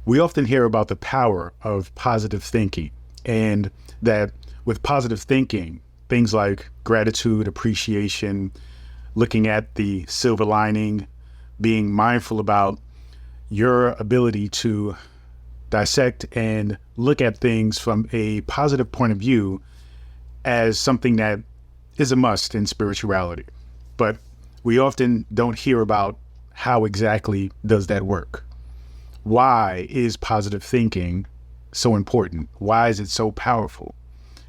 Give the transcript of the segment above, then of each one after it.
We often hear about the power of positive thinking, and that with positive thinking, things like gratitude, appreciation, looking at the silver lining, being mindful about your ability to dissect and look at things from a positive point of view as something that is a must in spirituality. But we often don't hear about how exactly does that work. Why is positive thinking so important? Why is it so powerful?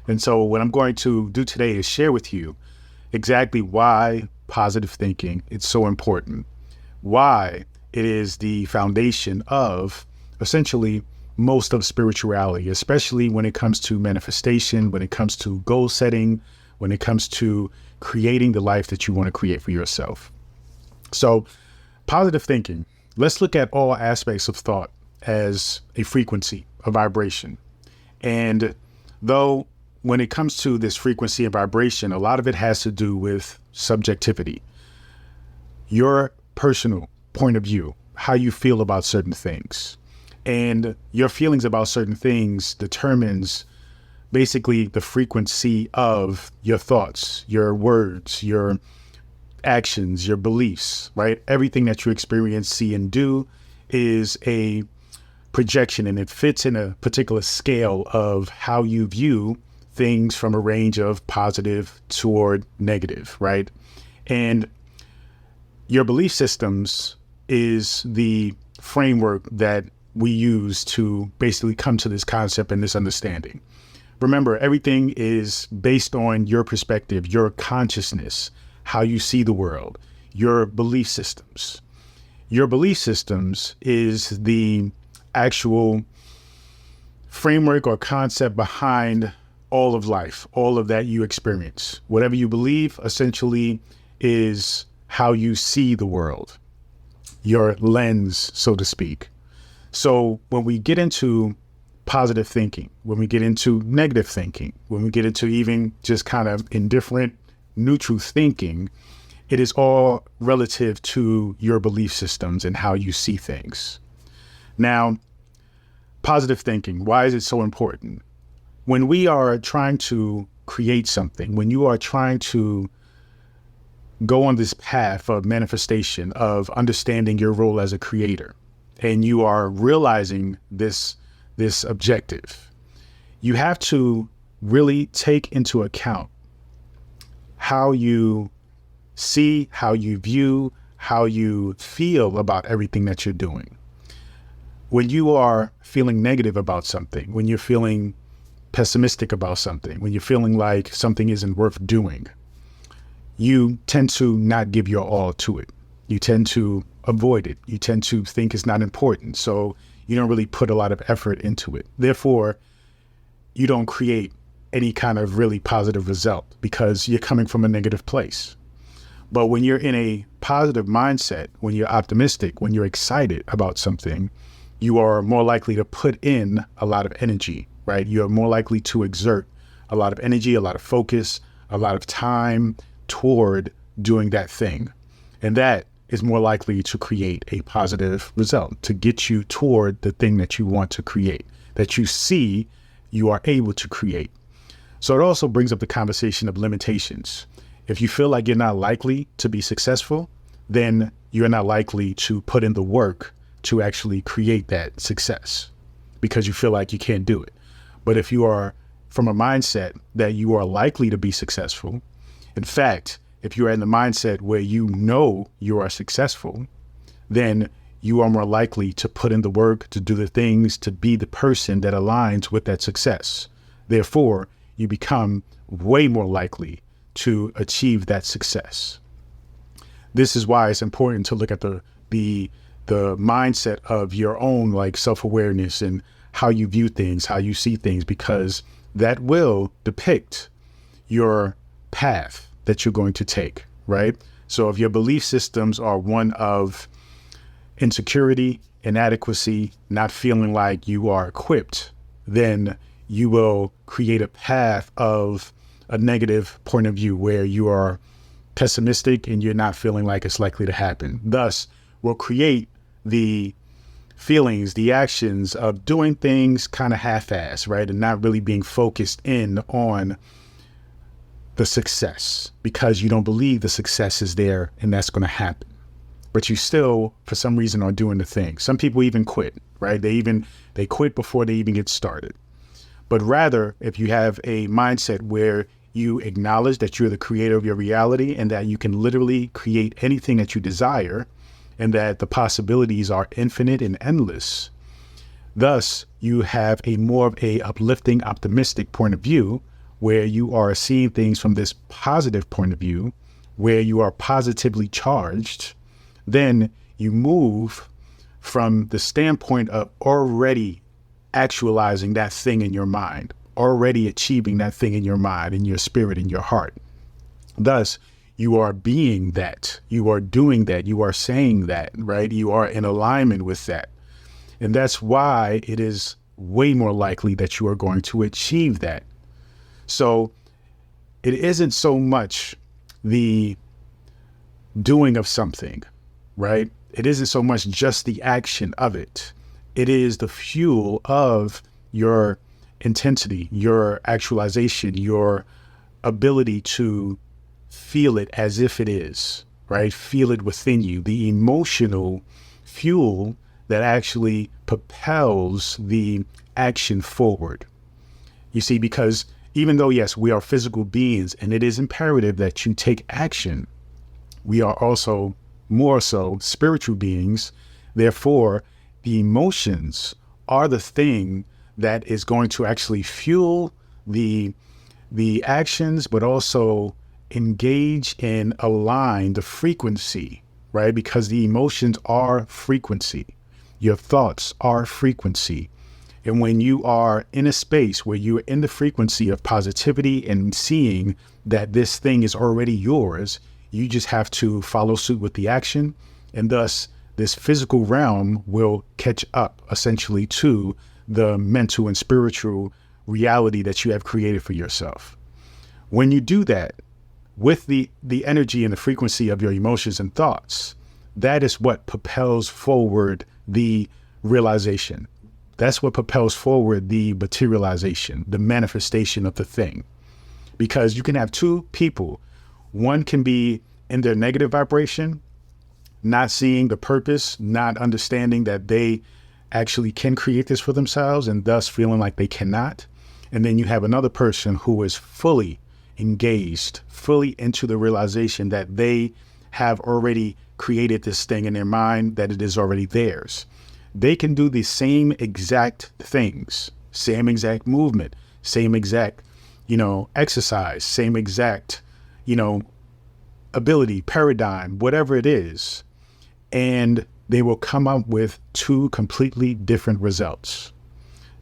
And so what I'm going to do today is share with you exactly why positive thinking is so important, why it is the foundation of essentially most of spirituality, especially when it comes to manifestation, when it comes to goal setting, when it comes to creating the life that you want to create for yourself. So positive thinking, let's look at all aspects of thought as a frequency, a vibration. And though when it comes to this frequency and vibration, a lot of it has to do with subjectivity, your personal point of view, how you feel about certain things. And your feelings about certain things determines basically the frequency of your thoughts, your words, your actions, your beliefs, right? Everything that you experience, see, and do is a projection, and it fits in a particular scale of how you view things from a range of positive toward negative, right? And your belief systems is the framework that we use to basically come to this concept and this understanding. Remember, everything is based on your perspective, your consciousness, how you see the world, your belief systems. Your belief systems is the actual framework or concept behind all of life, all of that you experience. Whatever you believe essentially is how you see the world, your lens, so to speak. So when we get into positive thinking, when we get into negative thinking, when we get into even just kind of indifferent, neutral thinking, it is all relative to your belief systems and how you see things. Now, positive thinking, why is it so important? When we are trying to create something, when you are trying to go on this path of manifestation, of understanding your role as a creator, and you are realizing this objective, you have to really take into account how you see, how you view, how you feel about everything that you're doing. When you are feeling negative about something, when you're feeling pessimistic about something, when you're feeling like something isn't worth doing, you tend to not give your all to it. You tend to avoid it. You tend to think it's not important. So you don't really put a lot of effort into it. Therefore, you don't create any kind of really positive result because you're coming from a negative place. But when you're in a positive mindset, when you're optimistic, when you're excited about something, you are more likely to put in a lot of energy, right? You're more likely to exert a lot of energy, a lot of focus, a lot of time toward doing that thing. And that is more likely to create a positive result, to get you toward the thing that you want to create, that you see you are able to create. So it also brings up the conversation of limitations. If you feel like you're not likely to be successful, then you're not likely to put in the work to actually create that success because you feel like you can't do it. But if you are from a mindset that you are likely to be successful, in fact, if you are in the mindset where you know you are successful, then you are more likely to put in the work, to do the things, to be the person that aligns with that success. Therefore, you become way more likely to achieve that success. This is why it's important to look at the mindset of your own like self-awareness and how you view things, how you see things, because that will depict your path that you're going to take, right? So if your belief systems are one of insecurity, inadequacy, not feeling like you are equipped, then you will create a path of a negative point of view where you are pessimistic and you're not feeling like it's likely to happen. Thus, will create the feelings, the actions of doing things kind of half-assed, right? And not really being focused in on the success because you don't believe the success is there and that's going to happen. But you still, for some reason, are doing the thing. Some people even quit, right? They quit before they even get started. But rather, if you have a mindset where you acknowledge that you're the creator of your reality and that you can literally create anything that you desire and that the possibilities are infinite and endless, thus you have a more of a uplifting, optimistic point of view where you are seeing things from this positive point of view, where you are positively charged, then you move from the standpoint of already actualizing that thing in your mind, already achieving that thing in your mind, in your spirit, in your heart. Thus, you are being that, you are doing that, you are saying that, right? You are in alignment with that. And that's why it is way more likely that you are going to achieve that. So it isn't so much the doing of something, right? It isn't so much just the action of it. It is the fuel of your intensity, your actualization, your ability to feel it as if it is, right? Feel it within you, the emotional fuel that actually propels the action forward. You see, because even though, yes, we are physical beings and it is imperative that you take action, we are also more so spiritual beings. Therefore, the emotions are the thing that is going to actually fuel the actions, but also engage and align the frequency, right? Because the emotions are frequency. Your thoughts are frequency. And when you are in a space where you're in the frequency of positivity and seeing that this thing is already yours, you just have to follow suit with the action. And thus, this physical realm will catch up essentially to the mental and spiritual reality that you have created for yourself. When you do that with the energy and the frequency of your emotions and thoughts, that is what propels forward the realization. That's what propels forward the materialization, the manifestation of the thing. Because you can have two people. One can be in their negative vibration, not seeing the purpose, not understanding that they actually can create this for themselves and thus feeling like they cannot. And then you have another person who is fully engaged, fully into the realization that they have already created this thing in their mind, that it is already theirs. They can do the same exact things, same exact movement, same exact, exercise, same exact, ability, paradigm, whatever it is. And they will come up with two completely different results.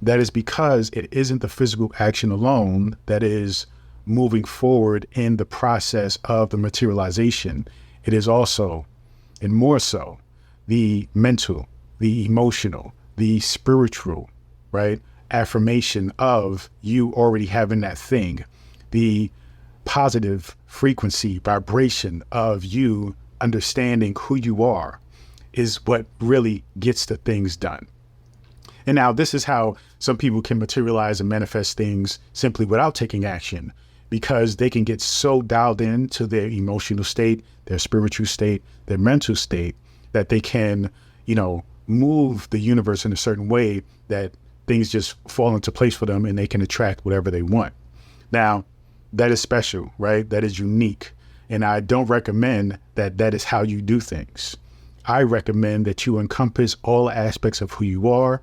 That is because it isn't the physical action alone that is moving forward in the process of the materialization. It is also, and more so, the mental, the emotional, the spiritual, right? Affirmation of you already having that thing, the positive frequency, vibration of you understanding who you are is what really gets the things done. And now this is how some people can materialize and manifest things simply without taking action, because they can get so dialed in to their emotional state, their spiritual state, their mental state, that they can, move the universe in a certain way that things just fall into place for them and they can attract whatever they want. Now, that is special, right? That is unique. And I don't recommend that that is how you do things. I recommend that you encompass all aspects of who you are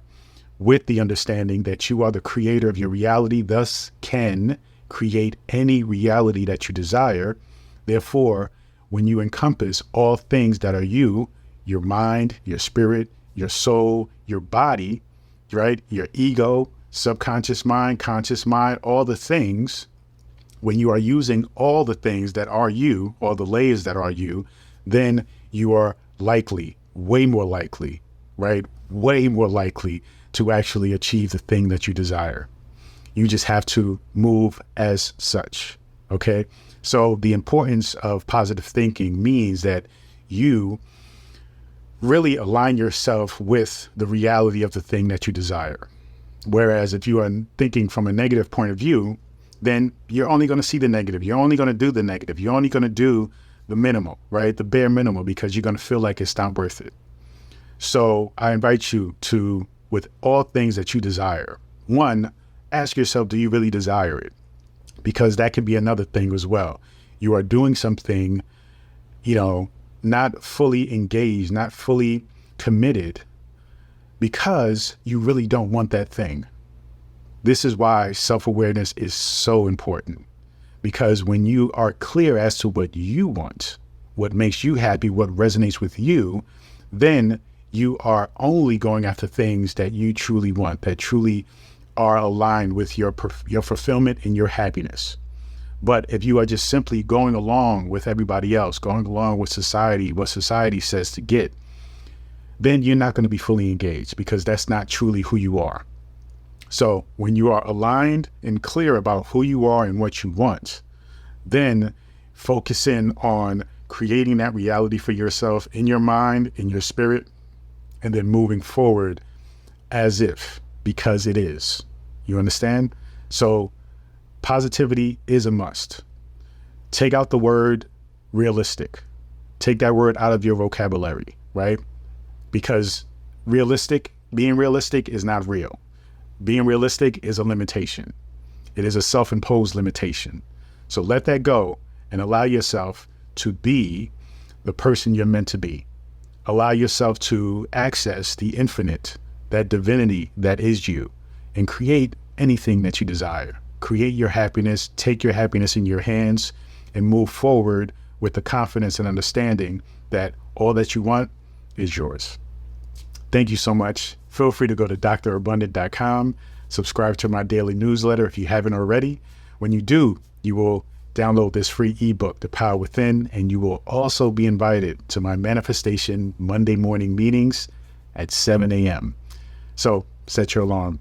with the understanding that you are the creator of your reality, thus can create any reality that you desire. Therefore, when you encompass all things that are you, your mind, your spirit, your soul, your body, right? Your ego, subconscious mind, conscious mind, all the things, when you are using all the things that are you, all the layers that are you, then you are likely, way more likely, right? Way more likely to actually achieve the thing that you desire. You just have to move as such, okay? So the importance of positive thinking means that you really align yourself with the reality of the thing that you desire. Whereas if you are thinking from a negative point of view, then you're only going to see the negative. You're only going to do the negative. You're only going to do the minimal, right? The bare minimum, because you're going to feel like it's not worth it. So I invite you to, with all things that you desire, one, ask yourself, do you really desire it? Because that can be another thing as well. You are doing something, not fully engaged, not fully committed, because you really don't want that thing. This is why self-awareness is so important, because when you are clear as to what you want, what makes you happy, what resonates with you, then you are only going after things that you truly want, that truly are aligned with your fulfillment and your happiness. But if you are just simply going along with everybody else, going along with society, what society says to get, then you're not going to be fully engaged, because that's not truly who you are. So when you are aligned and clear about who you are and what you want, then focus in on creating that reality for yourself in your mind, in your spirit, and then moving forward as if, because it is. You understand? So positivity is a must. Take out the word realistic. Take that word out of your vocabulary, right? Because being realistic is not real. Being realistic is a limitation. It is a self-imposed limitation. So let that go and allow yourself to be the person you're meant to be. Allow yourself to access the infinite, that divinity that is you, and create anything that you desire. Create your happiness, take your happiness in your hands, and move forward with the confidence and understanding that all that you want is yours. Thank you so much. Feel free to go to drabundant.com, subscribe to my daily newsletter if you haven't already. When you do, you will download this free ebook, The Power Within, and you will also be invited to my manifestation Monday morning meetings at 7 a.m. So set your alarm.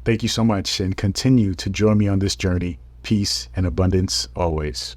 Thank you so much, and continue to join me on this journey. Peace and abundance always.